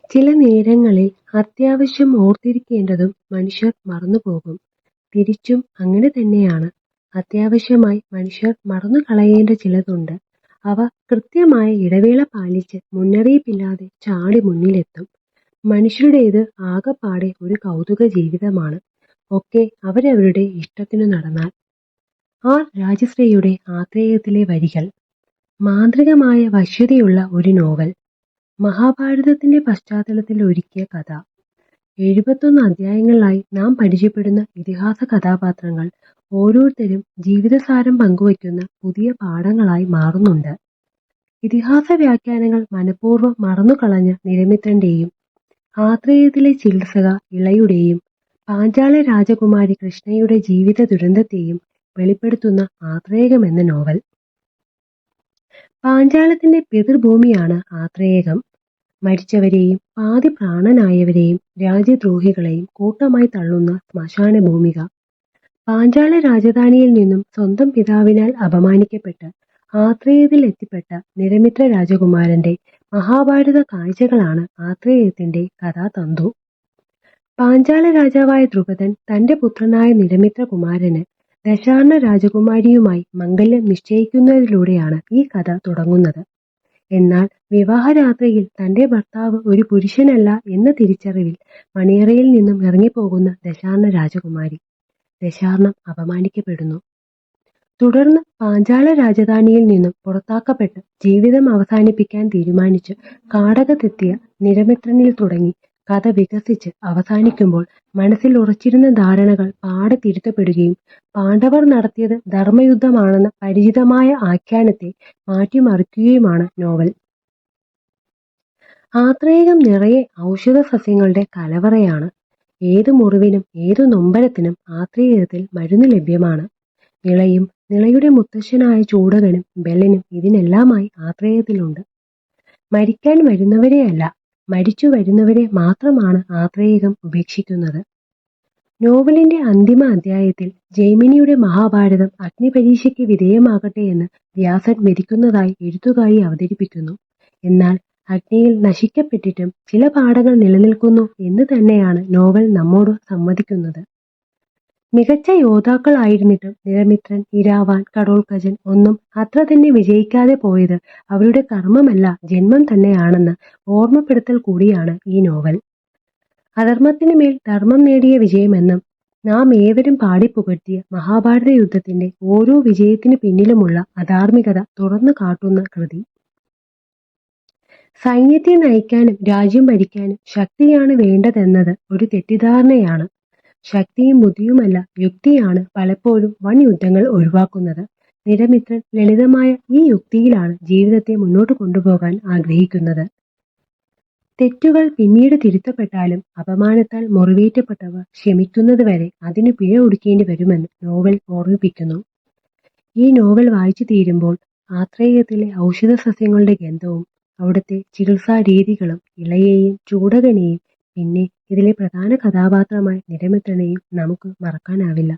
ചില നേരങ്ങളിൽ അത്യാവശ്യം ഓർത്തിരിക്കേണ്ടതും മനുഷ്യർ മറന്നുപോകും. തിരിച്ചും അങ്ങനെ തന്നെയാണ്. അത്യാവശ്യമായി മനുഷ്യർ മറന്നുകളയേണ്ട ചിലതുണ്ട്. അവ കൃത്യമായ ഇടവേള പാലിച്ച് മുന്നറിയിപ്പില്ലാതെ ചാടി മുന്നിലെത്തും. മനുഷ്യരുടേത് ആകപ്പാടെ ഒരു കൗതുക ജീവിതമാണ്. ഒക്കെ അവരവരുടെ ഇഷ്ടത്തിനു നടന്നാൽ. ആർ രാജശ്രീയുടെ ആത്രേയത്തിലെ വരികൾ. മാന്ത്രികമായ വശ്യതയുള്ള ഒരു നോവൽ. മഹാഭാരതത്തിന്റെ പശ്ചാത്തലത്തിൽ ഒരുക്കിയ കഥ. 71 അധ്യായങ്ങളിലായി നാം പരിചയപ്പെടുന്ന ഇതിഹാസ കഥാപാത്രങ്ങൾ ഓരോരുത്തരും ജീവിതസാരം പങ്കുവയ്ക്കുന്ന പുതിയ പാഠങ്ങളായി മാറുന്നുണ്ട്. ഇതിഹാസ വ്യാഖ്യാനങ്ങൾ മനഃപൂർവ്വം മറന്നുകളഞ്ഞ നിരമിത്രന്റെയും ആത്രേയത്തിലെ ചികിത്സക ഇളയുടെയും പാഞ്ചാല രാജകുമാരി കൃഷ്ണയുടെ ജീവിത ദുരന്തത്തെയും വെളിപ്പെടുത്തുന്ന ആത്രേയകം എന്ന നോവൽ. പാഞ്ചാലത്തിന്റെ പിതൃഭൂമിയാണ് ആത്രേയകം. മരിച്ചവരെയും പാതി പ്രാണനായവരെയും രാജ്യദ്രോഹികളെയും കൂട്ടമായി തള്ളുന്ന ശ്മശാന ഭൂമിക. പാഞ്ചാല രാജധാനിയിൽ നിന്നും സ്വന്തം പിതാവിനാൽ അപമാനിക്കപ്പെട്ട് ആത്രേയത്തിൽ എത്തിപ്പെട്ട നിരമിത്ര രാജകുമാരന്റെ മഹാഭാരത കാഴ്ചകളാണ് ആത്രേയത്തിന്റെ കഥാതന്തു. പാഞ്ചാല രാജാവായ ദ്രുപദൻ തന്റെ പുത്രനായ നിരമിത്ര കുമാരന് ദശാർണ രാജകുമാരിയുമായി മംഗല്യം നിശ്ചയിക്കുന്നതിലൂടെയാണ് ഈ കഥ തുടങ്ങുന്നത്. എന്നാൽ വിവാഹരാത്രിയിൽ തന്റെ ഭർത്താവ് ഒരു പുരുഷനല്ല എന്ന തിരിച്ചറിവിൽ മണിയറയിൽ നിന്നും ഇറങ്ങിപ്പോകുന്ന ദശാർണ രാജകുമാരി. ദശാർണം അപമാനിക്കപ്പെടുന്നു. തുടർന്ന് പാഞ്ചാല രാജധാനിയിൽ നിന്നും പുറത്താക്കപ്പെട്ട് ജീവിതം അവസാനിപ്പിക്കാൻ തീരുമാനിച്ച് കാടകത്തെത്തിയ നിരമിത്രനിൽ തുടങ്ങി കഥ വികസിച്ച് അവസാനിക്കുമ്പോൾ മനസ്സിൽ ഉറച്ചിരുന്ന ധാരണകൾ പാടെ തിരുത്തപ്പെടുകയും പാണ്ഡവർ നടത്തിയത് ധർമ്മയുദ്ധമാണെന്ന പരിചിതമായ ആഖ്യാനത്തെ മാറ്റിമറിക്കുകയുമാണ് നോവൽ. ആത്രേയകം നിറയെ ഔഷധ സസ്യങ്ങളുടെ കലവറയാണ്. ഏതു മുറിവിനും ഏതു നൊമ്പരത്തിനും ആത്രേയത്തിൽ മരുന്ന് ലഭ്യമാണ്. നിളയും നിളയുടെ മുത്തശ്ശനായ ചൂടകനും ബെല്ലനും ഇതിനെല്ലാമായി ആത്രേയത്തിലുണ്ട്. മരിക്കാൻ വരുന്നവരെയല്ല, മരിച്ചു വരുന്നവരെ മാത്രമാണ് ആത്രേയകം ഉപേക്ഷിക്കുന്നത്. നോവലിന്റെ അന്തിമ അധ്യായത്തിൽ ജൈമിനിയുടെ മഹാഭാരതം അഗ്നിപരീക്ഷയ്ക്ക് വിധേയമാകട്ടെ എന്ന് വ്യാസൻ വിധിക്കുന്നതായി എഴുത്തുകാരി അവതരിപ്പിക്കുന്നു. എന്നാൽ അഗ്നിയിൽ നശിക്കപ്പെട്ടിട്ടും ചില പാഠങ്ങൾ നിലനിൽക്കുന്നു എന്ന് തന്നെയാണ് നോവൽ നമ്മോട് സമ്മതിക്കുന്നത്. മികച്ച യോദ്ധാക്കളായിരുന്നിട്ടും നിരമിത്രൻ, ഇരാവാൻ, കടോൽക്കജൻ ഒന്നും അത്ര തന്നെ വിജയിക്കാതെ പോയത് അവരുടെ കർമ്മമല്ല ജന്മം തന്നെയാണെന്ന ഓർമ്മപ്പെടുത്തൽ കൂടിയാണ് ഈ നോവൽ. അധർമ്മത്തിന് മേൽ ധർമ്മം നേടിയ വിജയമെന്നും നാം ഏവരും പാടിപ്പുകഴ്ത്തിയ മഹാഭാരത യുദ്ധത്തിന്റെ ഓരോ വിജയത്തിന് പിന്നിലുമുള്ള അധാർമികത തുറന്നു കാട്ടുന്ന കൃതി. സൈന്യത്തെ നയിക്കാനും രാജ്യം ഭരിക്കാനും ശക്തിയാണ് വേണ്ടതെന്നത് ഒരു തെറ്റിദ്ധാരണയാണ്. ശക്തിയും ബുദ്ധിയുമല്ല, യുക്തിയാണ് പലപ്പോഴും വൻ യുദ്ധങ്ങൾ ഒഴിവാക്കുന്നത്. നിരമിത്രൻ ലളിതമായ ഈ യുക്തിയിലാണ് ജീവിതത്തെ മുന്നോട്ട് കൊണ്ടുപോകാൻ ആഗ്രഹിക്കുന്നത്. തെറ്റുകൾ പിന്നീട് തിരുത്തപ്പെട്ടാലും അപമാനത്താൽ മുറിവേറ്റപ്പെട്ടവർ ക്ഷമിക്കുന്നത് വരെ അതിനു പിഴ ഒടുക്കേണ്ടി വരുമെന്ന് നോവൽ ഓർമ്മിപ്പിക്കുന്നു. ഈ നോവൽ വായിച്ചു തീരുമ്പോൾ ആത്രേയത്തിലെ ഔഷധ സസ്യങ്ങളുടെ ഗന്ധവും അവിടുത്തെ ചികിത്സാ രീതികളും ഇളയെയും ചൂടകനെയും പിന്നെ ഇതിലെ പ്രധാന കഥാപാത്രമായ നിരമിത്രനെയും നമുക്ക് മറക്കാനാവില്ല.